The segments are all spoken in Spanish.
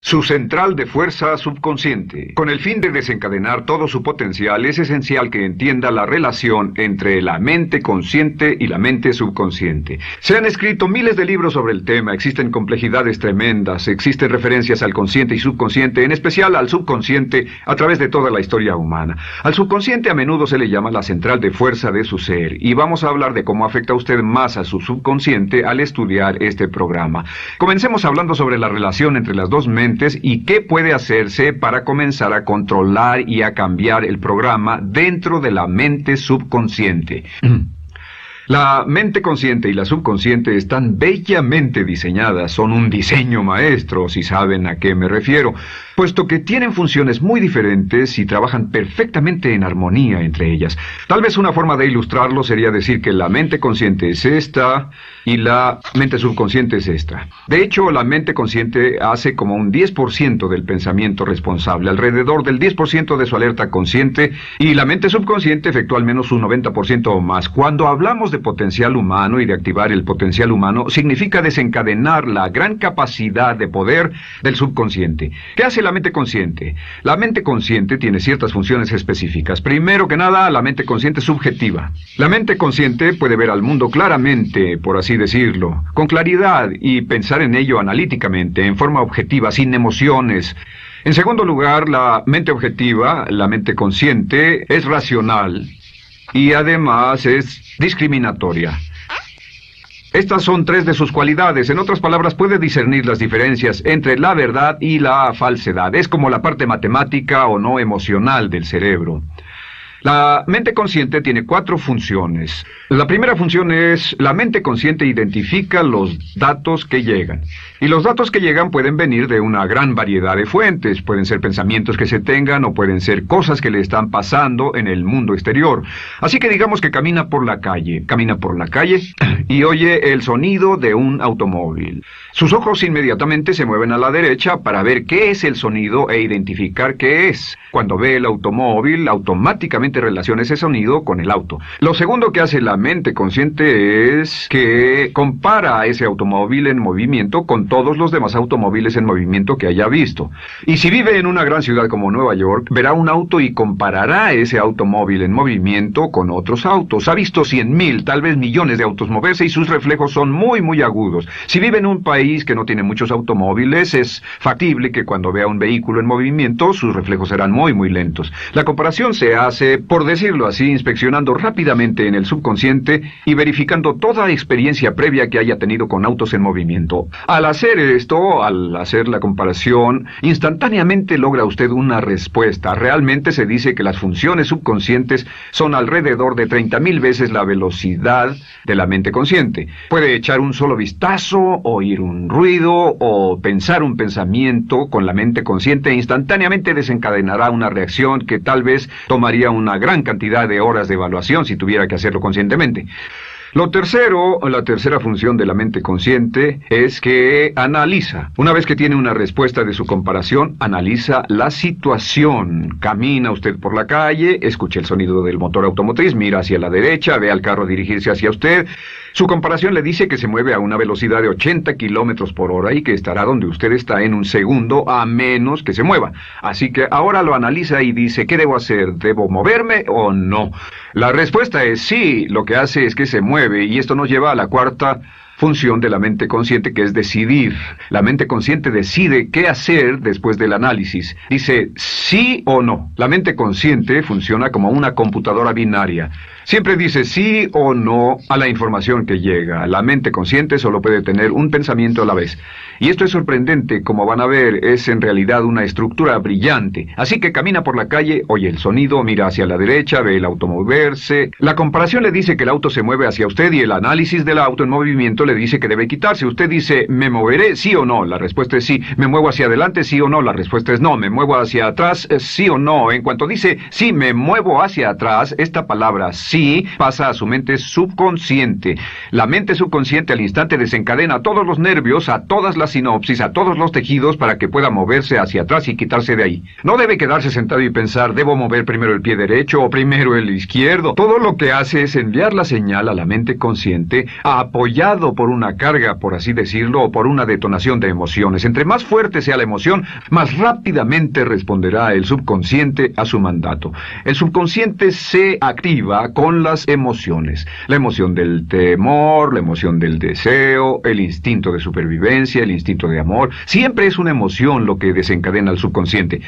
Su central de fuerza subconsciente. Con el fin de desencadenar todo su potencial, es esencial que entienda la relación entre la mente consciente y la mente subconsciente. Se han escrito miles de libros sobre el tema, existen complejidades tremendas, existen referencias al consciente y subconsciente, en especial al subconsciente, a través de toda la historia humana. Al subconsciente a menudo se le llama la central de fuerza de su ser, y vamos a hablar de cómo afecta a usted más a su subconsciente al estudiar este programa. Comencemos hablando sobre la relación entre las dos mentes y qué puede hacerse para comenzar a controlar y a cambiar el programa dentro de la mente subconsciente. La mente consciente y la subconsciente están bellamente diseñadas, son un diseño maestro, si saben a qué me refiero, puesto que tienen funciones muy diferentes y trabajan perfectamente en armonía entre ellas. Tal vez una forma de ilustrarlo sería decir que la mente consciente es esta y la mente subconsciente es esta. De hecho, la mente consciente hace como un 10% del pensamiento responsable, alrededor del 10% de su alerta consciente, y la mente subconsciente efectúa al menos un 90% o más. Cuando hablamos de potencial humano y de activar el potencial humano, significa desencadenar la gran capacidad de poder del subconsciente. ¿Qué hace la mente consciente? La mente consciente tiene ciertas funciones específicas. Primero que nada, la mente consciente es subjetiva. La mente consciente puede ver al mundo claramente, por así decirlo, con claridad y pensar en ello analíticamente, en forma objetiva, sin emociones. En segundo lugar, la mente objetiva, la mente consciente, es racional y además es discriminatoria. Estas son tres de sus cualidades. En otras palabras, puede discernir las diferencias entre la verdad y la falsedad. Es como la parte matemática o no emocional del cerebro. La mente consciente tiene 4 funciones. La primera función es, la mente consciente identifica los datos que llegan. Y los datos que llegan pueden venir de una gran variedad de fuentes. Pueden ser pensamientos que se tengan o pueden ser cosas que le están pasando en el mundo exterior. Así que digamos que camina por la calle y oye el sonido de un automóvil. Sus ojos inmediatamente se mueven a la derecha para ver qué es el sonido e identificar qué es. Cuando ve el automóvil, automáticamente relaciona ese sonido con el auto. Lo segundo que hace la mente consciente es que compara a ese automóvil en movimiento con todos los demás automóviles en movimiento que haya visto. Y si vive en una gran ciudad como Nueva York, verá un auto y comparará ese automóvil en movimiento con otros autos. Ha visto 100,000, tal vez millones de autos moverse y sus reflejos son muy, muy agudos. Si vive en un país que no tiene muchos automóviles, es factible que cuando vea un vehículo en movimiento, sus reflejos serán muy, muy lentos. La comparación se hace, por decirlo así, inspeccionando rápidamente en el subconsciente y verificando toda experiencia previa que haya tenido con autos en movimiento. Al hacer esto, al hacer la comparación, instantáneamente logra usted una respuesta. Realmente se dice que las funciones subconscientes son alrededor de 30,000 veces la velocidad de la mente consciente. Puede echar un solo vistazo, oír un ruido o pensar un pensamiento con la mente consciente e instantáneamente desencadenará una reacción que tal vez tomaría una gran cantidad de horas de evaluación si tuviera que hacerlo conscientemente. La tercera función de la mente consciente es que analiza. Una vez que tiene una respuesta de su comparación, analiza la situación. Camina usted por la calle, escucha el sonido del motor automotriz, mira hacia la derecha, ve al carro dirigirse hacia usted. Su comparación le dice que se mueve a una velocidad de 80 kilómetros por hora y que estará donde usted está en un segundo, a menos que se mueva. Así que ahora lo analiza y dice, ¿qué debo hacer? ¿Debo moverme o no? La respuesta es sí. Lo que hace es que se mueve, y esto nos lleva a la cuarta función de la mente consciente, que es decidir. La mente consciente decide qué hacer después del análisis. Dice sí o no. La mente consciente funciona como una computadora binaria. Siempre dice sí o no a la información que llega. La mente consciente solo puede tener un pensamiento a la vez. Y esto es sorprendente, como van a ver, es en realidad una estructura brillante. Así que camina por la calle, oye el sonido, mira hacia la derecha, ve el auto moverse. La comparación le dice que el auto se mueve hacia usted y el análisis del auto en movimiento le dice que debe quitarse. Usted dice, ¿me moveré? ¿Sí o no? La respuesta es sí. ¿Me muevo hacia adelante? ¿Sí o no? La respuesta es no. ¿Me muevo hacia atrás? ¿Sí o no? En cuanto dice, sí, me muevo hacia atrás, esta palabra sí pasa a su mente subconsciente. La mente subconsciente al instante desencadena todos los nervios, a todas las sinapsis, a todos los tejidos para que pueda moverse hacia atrás y quitarse de ahí. No debe quedarse sentado y pensar, ¿debo mover primero el pie derecho o primero el izquierdo? Todo lo que hace es enviar la señal a la mente consciente, apoyado o por una carga, por así decirlo, o por una detonación de emociones. Entre más fuerte sea la emoción, más rápidamente responderá el subconsciente a su mandato. El subconsciente se activa con las emociones. La emoción del temor, la emoción del deseo, el instinto de supervivencia, el instinto de amor. Siempre es una emoción lo que desencadena al subconsciente.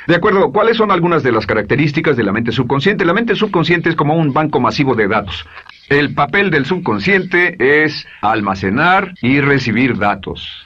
De acuerdo, ¿cuáles son algunas de las características de la mente subconsciente? La mente subconsciente es como un banco masivo de datos. El papel del subconsciente es almacenar y recibir datos.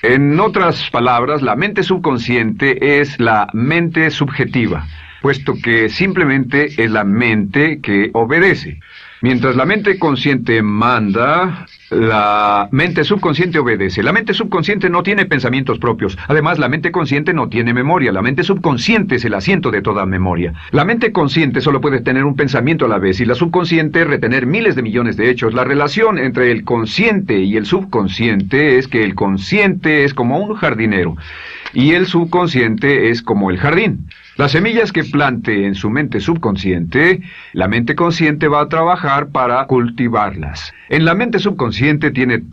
En otras palabras, la mente subconsciente es la mente subjetiva, puesto que simplemente es la mente que obedece. Mientras la mente consciente manda, la mente subconsciente obedece. La mente subconsciente no tiene pensamientos propios. Además, la mente consciente no tiene memoria. La mente subconsciente es el asiento de toda memoria. La mente consciente solo puede tener un pensamiento a la vez y la subconsciente retener miles de millones de hechos. La relación entre el consciente y el subconsciente es que el consciente es como un jardinero y el subconsciente es como el jardín. Las semillas que plante en su mente subconsciente, la mente consciente va a trabajar para cultivarlas. En la mente subconsciente tiene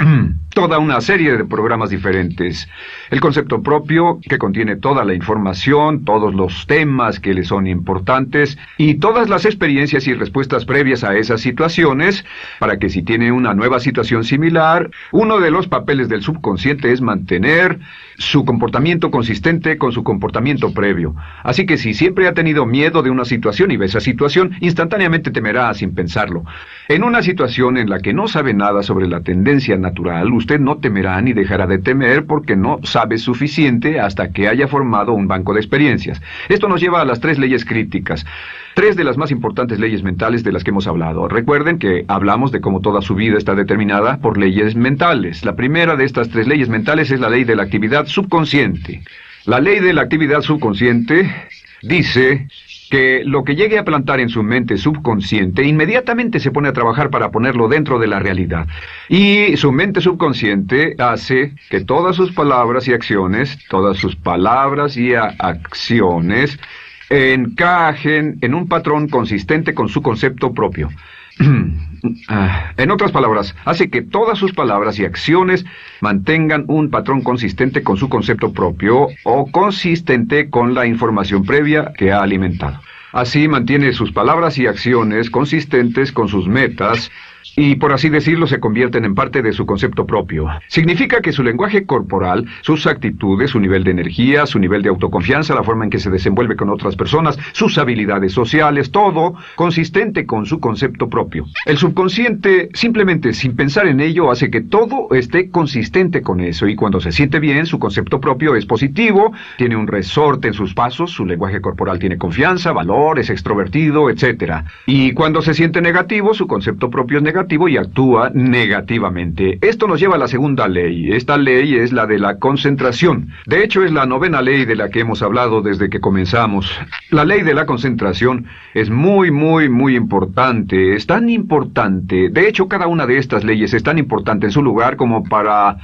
toda una serie de programas diferentes. El concepto propio, que contiene toda la información, todos los temas que le son importantes y todas las experiencias y respuestas previas a esas situaciones, para que si tiene una nueva situación similar, uno de los papeles del subconsciente es mantener su comportamiento consistente con su comportamiento previo. Así que si siempre ha tenido miedo de una situación y ve esa situación, instantáneamente temerá sin pensarlo. En una situación en la que no sabe nada sobre la tendencia natural, usted no temerá ni dejará de temer porque no sabe suficiente hasta que haya formado un banco de experiencias. Esto nos lleva a las 3 leyes críticas. 3 de las más importantes leyes mentales de las que hemos hablado. Recuerden que hablamos de cómo toda su vida está determinada por leyes mentales. La primera de estas 3 leyes mentales es la ley de la actividad subconsciente. La ley de la actividad subconsciente dice que lo que llegue a plantar en su mente subconsciente inmediatamente se pone a trabajar para ponerlo dentro de la realidad. Y su mente subconsciente hace que todas sus palabras y acciones encajen en un patrón consistente con su concepto propio. En otras palabras, hace que todas sus palabras y acciones mantengan un patrón consistente con su concepto propio o consistente con la información previa que ha alimentado. Así mantiene sus palabras y acciones consistentes con sus metas y, por así decirlo, se convierten en parte de su concepto propio. Significa que su lenguaje corporal, sus actitudes, su nivel de energía, su nivel de autoconfianza, la forma en que se desenvuelve con otras personas, sus habilidades sociales, todo consistente con su concepto propio. El subconsciente, simplemente sin pensar en ello, hace que todo esté consistente con eso, y cuando se siente bien, su concepto propio es positivo, tiene un resorte en sus pasos, su lenguaje corporal tiene confianza, valor, es extrovertido, etc. Y cuando se siente negativo, su concepto propio es negativo y actúa negativamente. Esto nos lleva a la segunda ley. Esta ley es la de la concentración. De hecho, es la 9ª ley de la que hemos hablado desde que comenzamos. La ley de la concentración es muy importante. Es tan importante. De hecho, cada una de estas leyes es tan importante en su lugar como para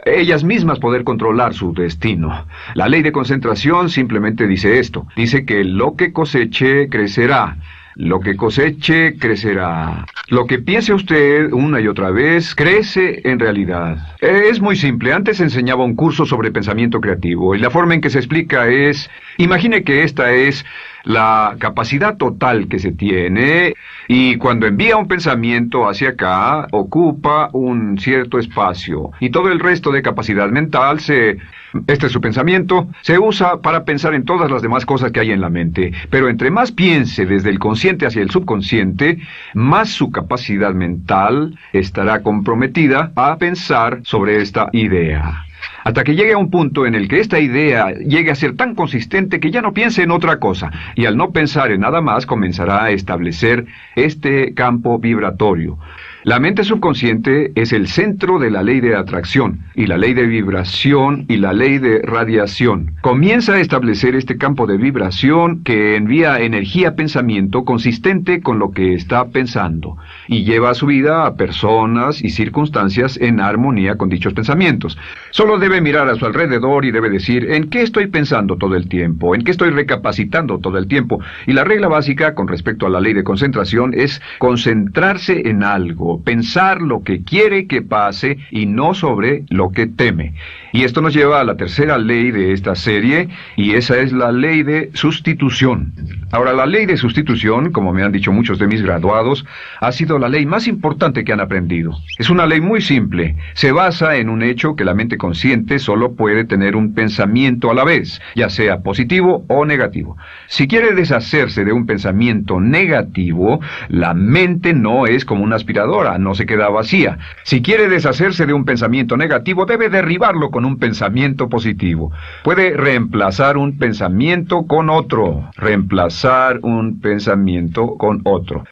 ellas mismas poder controlar su destino. La ley de concentración simplemente dice esto. Dice que lo que coseche, crecerá. Lo que coseche, crecerá. Lo que piense usted una y otra vez, crece en realidad. Es muy simple. Antes enseñaba un curso sobre pensamiento creativo, y la forma en que se explica es, imagine que esta es la capacidad total que se tiene, y cuando envía un pensamiento hacia acá, ocupa un cierto espacio, y todo el resto de capacidad mental este es su pensamiento, se usa para pensar en todas las demás cosas que hay en la mente. Pero entre más piense desde el consciente hacia el subconsciente, más su capacidad mental estará comprometida a pensar sobre esta idea. Hasta que llegue a un punto en el que esta idea llegue a ser tan consistente que ya no piense en otra cosa, y al no pensar en nada más comenzará a establecer este campo vibratorio. La mente subconsciente es el centro de la ley de atracción, y la ley de vibración y la ley de radiación. Comienza a establecer este campo de vibración que envía energía-pensamiento consistente con lo que está pensando, y lleva a su vida a personas y circunstancias en armonía con dichos pensamientos. Solo debe mirar a su alrededor y debe decir, ¿en qué estoy pensando todo el tiempo? ¿En qué estoy recapacitando todo el tiempo? Y la regla básica con respecto a la ley de concentración es concentrarse en algo. futuro, pensar lo que quiere que pase y no sobre lo que teme. Y esto nos lleva a la tercera ley de esta serie, y esa es la ley de sustitución. Ahora, la ley de sustitución, como me han dicho muchos de mis graduados, ha sido la ley más importante que han aprendido. Es una ley muy simple. Se basa en un hecho que la mente consciente solo puede tener un pensamiento a la vez, ya sea positivo o negativo. Si quiere deshacerse de un pensamiento negativo, la mente no es como una aspiradora, no se queda vacía. Si quiere deshacerse de un pensamiento negativo, debe derribarlo con un pensamiento positivo. Puede reemplazar un pensamiento con otro. Reemplazar un pensamiento con otro.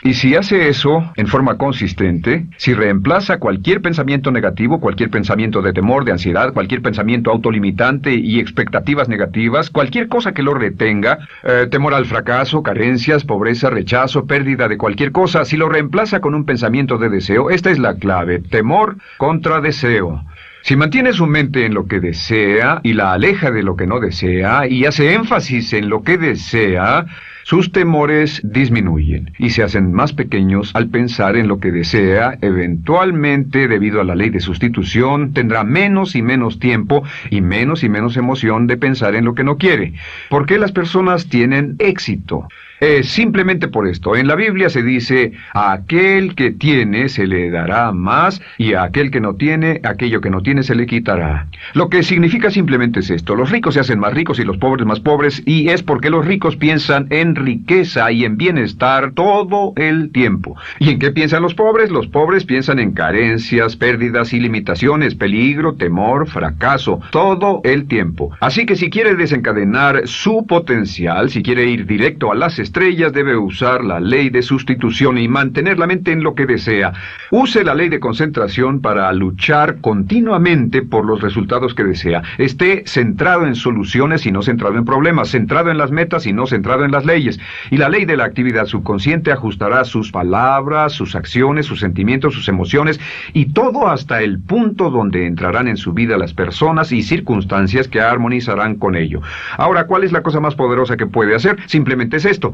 Y si hace eso en forma consistente, si reemplaza cualquier pensamiento negativo, cualquier pensamiento de temor, de ansiedad, cualquier pensamiento autolimitante y expectativas negativas, cualquier cosa que lo retenga, temor al fracaso, carencias, pobreza, rechazo, pérdida de cualquier cosa, si lo reemplaza con un pensamiento de deseo, esta es la clave: temor contra deseo. Si mantiene su mente en lo que desea y la aleja de lo que no desea y hace énfasis en lo que desea, sus temores disminuyen y se hacen más pequeños al pensar en lo que desea. Eventualmente, debido a la ley de sustitución, tendrá menos y menos tiempo y menos emoción de pensar en lo que no quiere. ¿Por qué las personas tienen éxito? Simplemente por esto. En la Biblia se dice: a aquel que tiene se le dará más, y a aquel que no tiene, aquello que no tiene se le quitará. Lo que significa simplemente es esto: los ricos se hacen más ricos y los pobres más pobres, y es porque los ricos piensan en riqueza y en bienestar todo el tiempo. ¿Y en qué piensan los pobres? Los pobres piensan en carencias, pérdidas y limitaciones, peligro, temor, fracaso, todo el tiempo. Así que si quiere desencadenar su potencial, si quiere ir directo a las estrellas, debe usar la ley de sustitución y mantener la mente en lo que desea. Use la ley de concentración para luchar continuamente por los resultados que desea. Esté centrado en soluciones y no centrado en problemas, centrado en las metas y no centrado en las leyes. Y la ley de la actividad subconsciente ajustará sus palabras, sus acciones, sus sentimientos, sus emociones y todo hasta el punto donde entrarán en su vida las personas y circunstancias que armonizarán con ello. Ahora, ¿cuál es la cosa más poderosa que puede hacer? Simplemente es esto: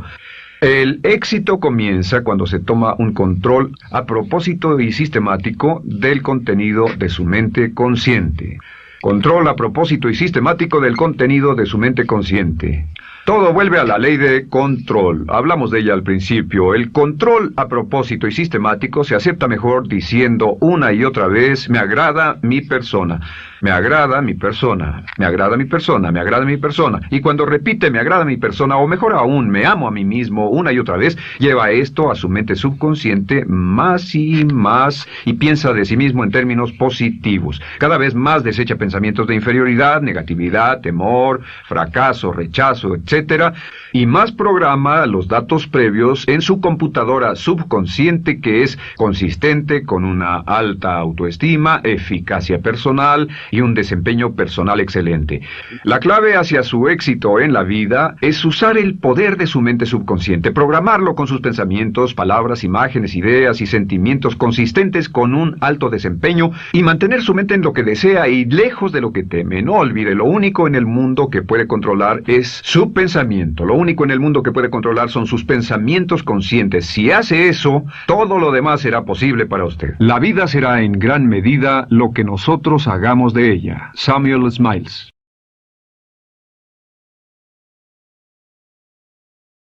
el éxito comienza cuando se toma un control a propósito y sistemático del contenido de su mente consciente. Control a propósito y sistemático del contenido de su mente consciente. Todo vuelve a la ley de control. Hablamos de ella al principio. El control a propósito y sistemático se acepta mejor diciendo una y otra vez: me agrada mi persona. Me agrada mi persona, me agrada mi persona, me agrada mi persona. Y cuando repite me agrada mi persona, o mejor aún, me amo a mí mismo una y otra vez, lleva esto a su mente subconsciente más y más y piensa de sí mismo en términos positivos. Cada vez más desecha pensamientos de inferioridad, negatividad, temor, fracaso, rechazo, etc. Y más programa los datos previos en su computadora subconsciente, que es consistente con una alta autoestima, eficacia personal y un desempeño personal excelente. La clave hacia su éxito en la vida es usar el poder de su mente subconsciente, programarlo con sus pensamientos, palabras, imágenes, ideas y sentimientos consistentes con un alto desempeño y mantener su mente en lo que desea y lejos de lo que teme. No olvide, lo único en el mundo que puede controlar es su pensamiento. Lo único en el mundo que puede controlar son sus pensamientos conscientes. Si hace eso, todo lo demás será posible para usted. La vida será en gran medida lo que nosotros hagamos de ella. Samuel Smiles.